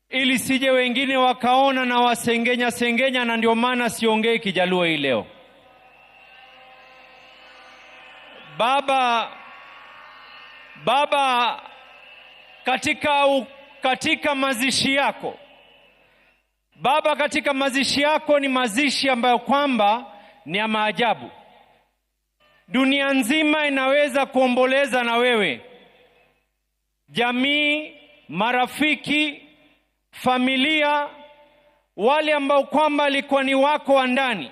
Speaker 9: ili sije wengine wakaona na wasengenya, na ndio maana siongee Kijaluo hii leo. Baba, katika mazishi yako, Baba, katika mazishi yako ni mazishi ambayo kwamba ni ya maajabu. Dunia nzima inaweza kuomboleza na wewe. Jamii, marafiki, familia, wale ambao kwamba alikuwa ni wako wa ndani.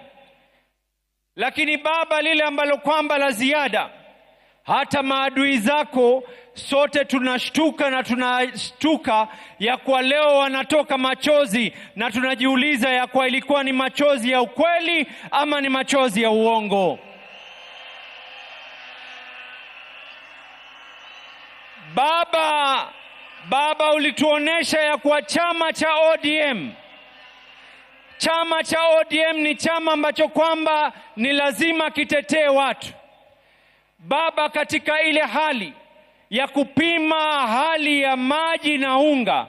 Speaker 9: Lakini Baba, lile ambalo kwamba la ziada, hata maadui zako sote tunashtuka na tunashtuka ya kwa leo wanatoka machozi, na tunajiuliza ya kwa ilikuwa ni machozi ya ukweli ama ni machozi ya uongo. Baba, ulituonesha ya kwa chama cha ODM ni chama ambacho kwamba ni lazima kitetee watu. Baba, katika ile hali ya kupima hali ya maji na unga,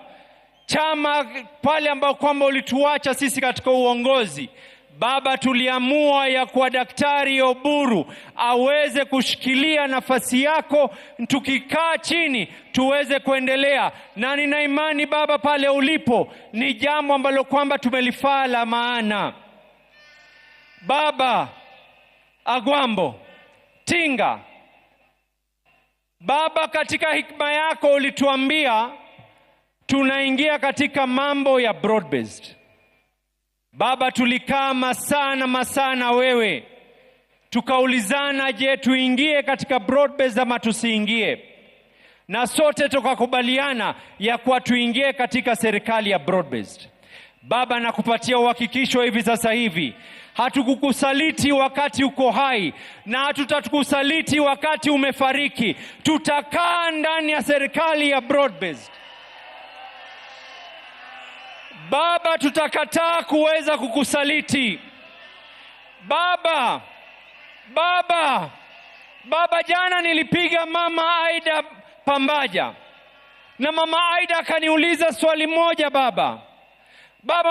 Speaker 9: chama pale ambao kwamba ulituacha sisi katika uongozi, Baba, tuliamua ya kwa Daktari Oburu aweze kushikilia nafasi yako, tukikaa chini tuweze kuendelea. Na nina imani Baba, pale ulipo ni jambo ambalo kwamba tumelifaa la maana. Baba, Agwambo, Tinga, Baba, katika hikma yako ulituambia tunaingia katika mambo ya broad-based. Baba, tulikaa masana wewe, tukaulizana, je, tuingie katika broad-based ama tusiingie? Na sote tukakubaliana ya kuwa tuingie katika serikali ya broad-based. Baba, nakupatia uhakikisho hivi sasa hivi, hatukukusaliti wakati uko hai na hatutakusaliti wakati umefariki. Tutakaa ndani ya serikali ya broad-based. Baba, tutakataa kuweza kukusaliti. Baba, jana nilipiga Mama Aida Pambaja, na Mama Aida akaniuliza swali moja. Baba,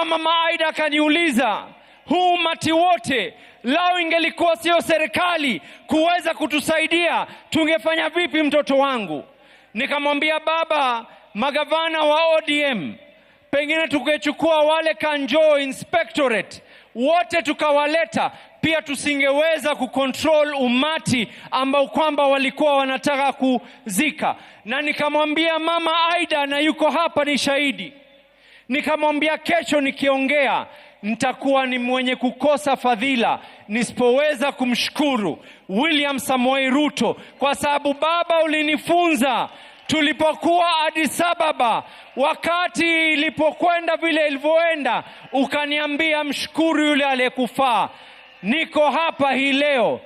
Speaker 9: Mama Aida akaniuliza, huu umati wote lao ingelikuwa sio serikali kuweza kutusaidia, tungefanya vipi mtoto wangu? Nikamwambia Baba, magavana wa ODM, pengine tukechukua wale Kanjo Inspectorate wote tukawaleta, pia tusingeweza kucontrol umati ambao kwamba walikuwa wanataka kuzika. Na nikamwambia Mama Aida, na yuko hapa ni shahidi, nikamwambia kesho nikiongea nitakuwa ni mwenye kukosa fadhila nisipoweza kumshukuru William Samoei Ruto, kwa sababu Baba, ulinifunza tulipokuwa Addis Ababa, wakati ilipokwenda vile ilivyoenda, ukaniambia mshukuru yule aliyekufaa. Niko hapa hii leo.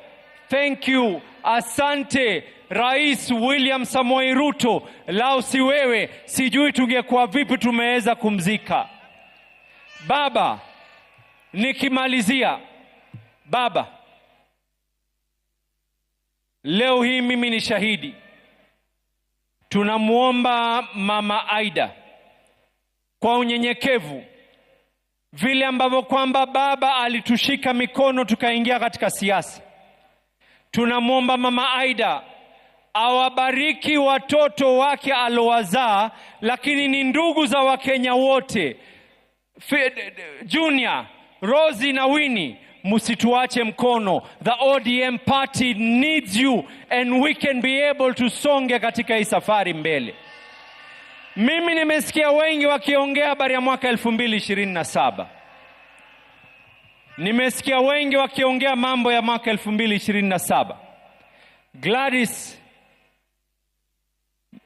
Speaker 9: Thank you. Asante Rais William Samoei Ruto. Lao si wewe, sijui tungekuwa vipi tumeweza kumzika. Baba, nikimalizia, Baba, leo hii mimi ni shahidi. Tunamuomba Mama Aida kwa unyenyekevu, vile ambavyo kwamba baba alitushika mikono tukaingia katika siasa. Tunamuomba Mama Aida awabariki watoto wake alowazaa, lakini ni ndugu za Wakenya wote. Junior, Rosie na Winnie, musituache mkono. The ODM party needs you and we can be able to songe katika hii safari mbele. Mimi nimesikia wengi wakiongea habari ya mwaka 2027. Nimesikia wengi wakiongea mambo ya mwaka 2027. Gladys,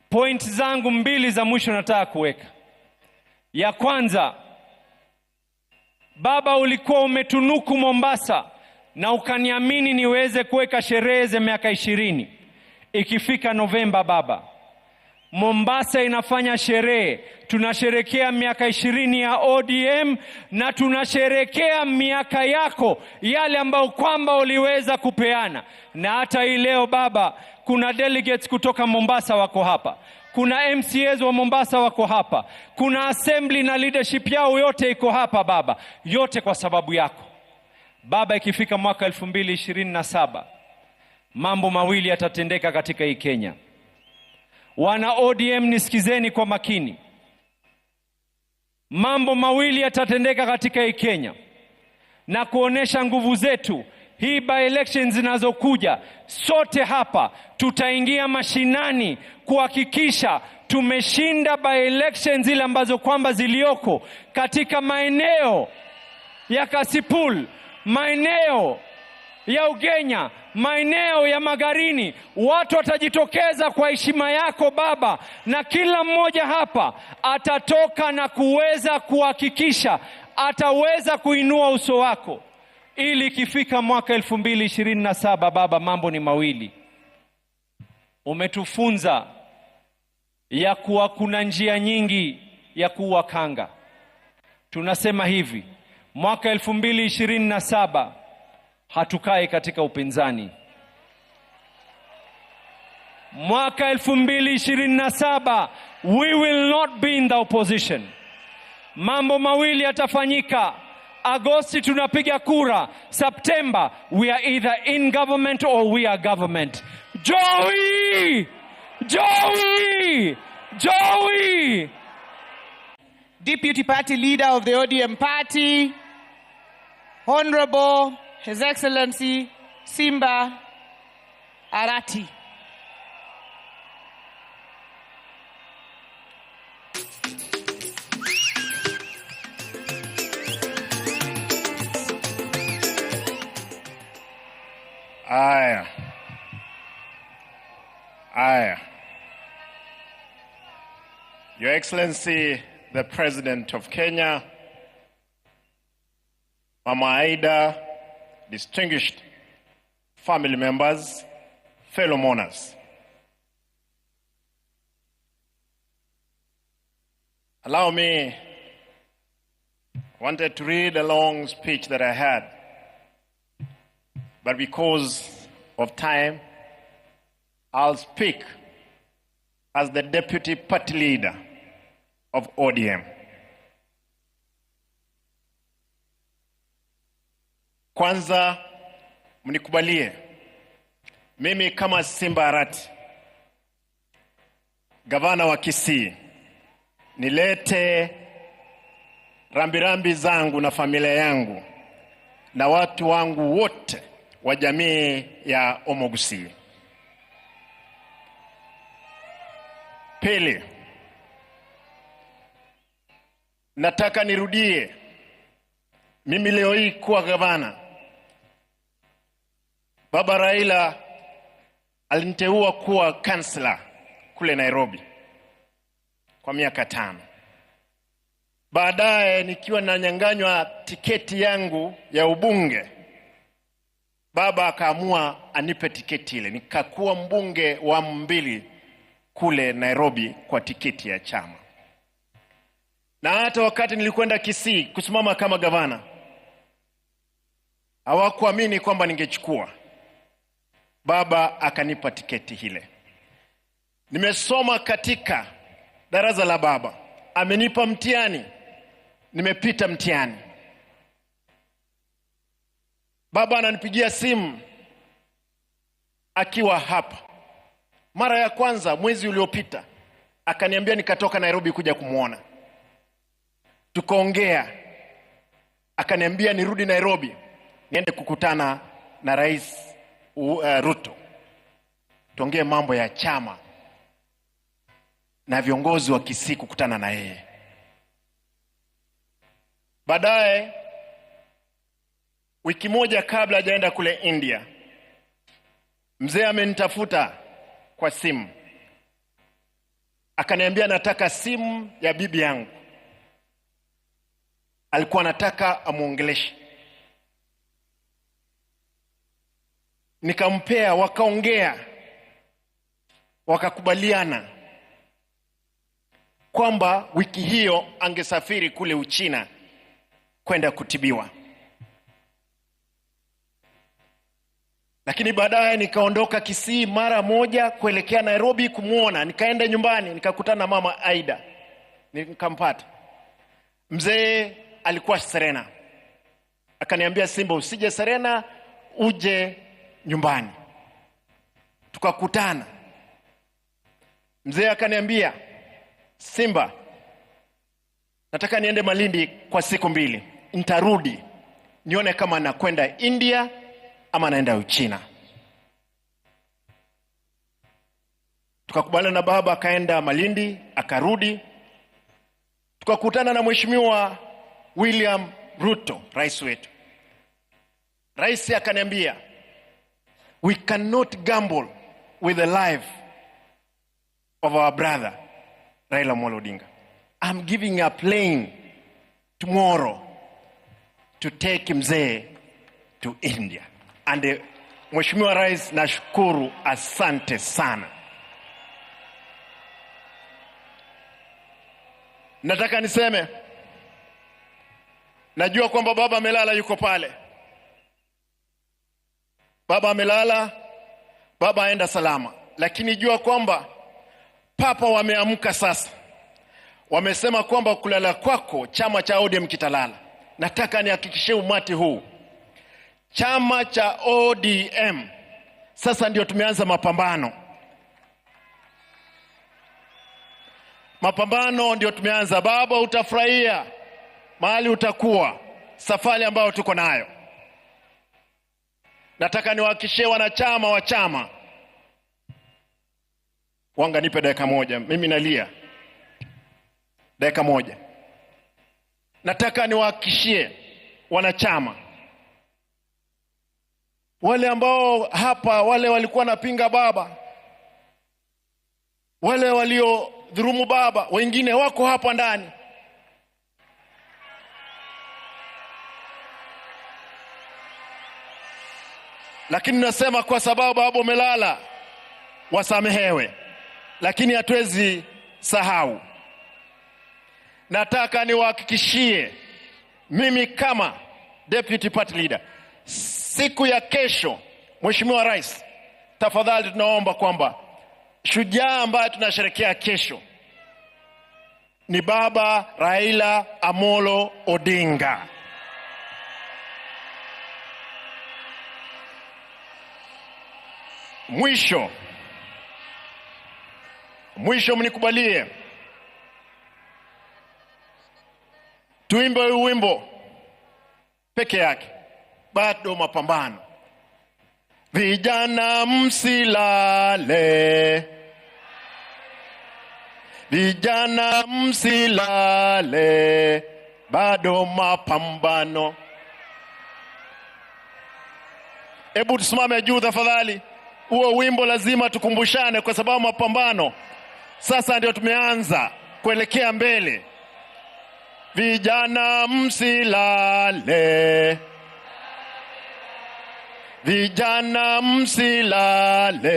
Speaker 9: point zangu mbili za mwisho nataka kuweka. Ya kwanza, baba, ulikuwa umetunuku Mombasa na ukaniamini niweze kuweka sherehe za miaka 20. Ikifika Novemba, baba, Mombasa inafanya sherehe. Tunasherekea miaka 20 ya ODM na tunasherekea miaka yako yale ambayo kwamba uliweza kupeana. Na hata hii leo baba, kuna delegates kutoka Mombasa wako hapa. Kuna MCAs wa Mombasa wako hapa. Kuna assembly na leadership yao yote iko hapa baba. Yote kwa sababu yako. Baba, ikifika mwaka 2027, mambo mawili yatatendeka katika hii Kenya. Wana ODM nisikizeni kwa makini. Mambo mawili yatatendeka katika hii Kenya na kuonesha nguvu zetu. Hii by elections zinazokuja, sote hapa tutaingia mashinani kuhakikisha tumeshinda by elections zile ambazo kwamba zilioko katika maeneo ya Kasipul, maeneo ya Ugenya, maeneo ya Magarini. Watu watajitokeza kwa heshima yako baba, na kila mmoja hapa atatoka na kuweza kuhakikisha ataweza kuinua uso wako, ili ikifika mwaka 2027 baba, mambo ni mawili. Umetufunza ya kuwa kuna njia nyingi ya kuwa kanga. Tunasema hivi, mwaka 2027 hatukai katika upinzani. Mwaka 2027 we will not be in the opposition. Mambo mawili yatafanyika. Agosti tunapiga kura. September we are either in government or we are government. Joey! Joey! Joey!
Speaker 5: Deputy Party Leader of the ODM Party, Honorable His Excellency Simba Arati.
Speaker 2: Your Excellency, the President of Kenya, Mama Aida, distinguished family members, fellow mourners. Allow me, I wanted to read a long speech that I had, but because of time, I'll speak as the Deputy Party Leader of ODM. Kwanza mnikubalie mimi kama Simba Arati, gavana wa Kisii, nilete rambirambi zangu na familia yangu na watu wangu wote wa jamii ya Omogusi. Pili, nataka nirudie, mimi leo hii kuwa gavana, Baba Raila aliniteua kuwa kansela kule Nairobi kwa miaka 5. Baadaye nikiwa nanyang'anywa tiketi yangu ya ubunge, baba akaamua anipe tiketi ile. Nikakuwa mbunge wa 2 kule Nairobi kwa tiketi ya chama. Na hata wakati nilikwenda Kisii kusimama kama gavana, hawakuamini kwamba ningechukua.
Speaker 10: baba akanipa tiketi hile. Nimesoma katika darasa la baba, amenipa mtihani, nimepita mtihani. Baba ananipigia simu akiwa hapa. Mara ya kwanza mwezi uliopita akaniambia nikatoka Nairobi kuja kumuona. Tukaongea, akaniambia nirudi Nairobi niende kukutana na Rais Ruto, tuongee mambo ya chama na viongozi wa Kisii, kukutana na yeye. Baadaye wiki moja kabla hajaenda kule India, mzee amenitafuta kwa simu, akaniambia nataka simu ya bibi yangu. Alikuwa anataka amuongeleshe. Nikampea, wakaongea, wakakubaliana kwamba wiki hiyo angesafiri kule Uchina kwenda kutibiwa. Lakini baadaye nikaondoka Kisii mara moja kuelekea Nairobi kumuona. Nikaenda nyumbani, nikakutana na mama Aida, nikampata. Mzee alikuwa Serena, akaniambia Simba, usije Serena, uje nyumbani. Tukakutana. Mzee akaniambia, Simba, nataka niende Malindi kwa siku 2. Nitarudi nione kama nakwenda India ama naenda Uchina. Tukakubaliana na baba, akaenda Malindi, akarudi. Tukakutana na Mheshimiwa William Ruto, rais wetu. Rais akaniambia, we cannot gamble with the life of our brother Raila Odinga. I'm giving a plane tomorrow to take mzee to India. And Mheshimiwa Rais, nashukuru, asante sana. Nataka niseme, najua kwamba baba amelala, yuko pale. Baba amelala, baba aenda salama. Lakini jua kwamba papa wameamka sasa. Wamesema kwamba kulala kwako chama cha ODM kitalala. Nataka nihakikishie umati huu, chama cha ODM sasa ndio tumeanza mapambano. Mapambano ndio tumeanza. Baba, utafurahia mahali utakuwa, safari ambayo tuko nayo. Nataka niwahakikishie wanachama wa chama. Wanga, nipe dakika moja, mimi nalia. Dakika moja. Nataka niwahakikishie wanachama, wale ambao hapa, wale walikuwa napinga baba, wale walio dhurumu baba, wengine wako hapa ndani. Lakini nasema kwa sababu baba umelala, wasamehewe. Lakini hatuwezi sahau. Nataka niwahakikishie, mimi kama deputy party leader, siku ya kesho, Mheshimiwa Rais, tafadhali tunaomba kwamba shujaa ambaye tunasherehekea kesho ni baba Raila Amolo Odinga. Mwisho mnikubalie tuimbe wimbo peke yake, bado mapambano. Vijana msilale, vijana msilale, bado mapambano. Hebu tusimame juu tafadhali. Huo wimbo lazima tukumbushane, kwa sababu mapambano sasa ndio tumeanza kuelekea mbele. Vijana msilale, vijana msilale,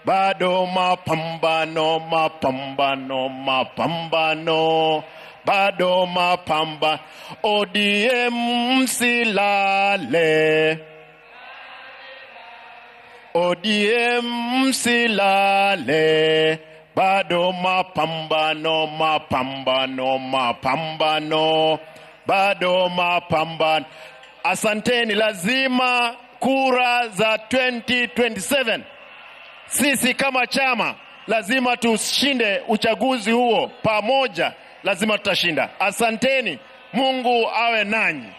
Speaker 10: bado mapambano, mapambano, mapambano, bado mapambano. ODM msilale, ODM msilale, bado mapambano, mapambano, mapambano, bado mapambano. Asanteni. Lazima kura za 2027 sisi kama chama lazima tushinde uchaguzi huo pamoja, lazima tutashinda. Asanteni. Mungu awe nanyi.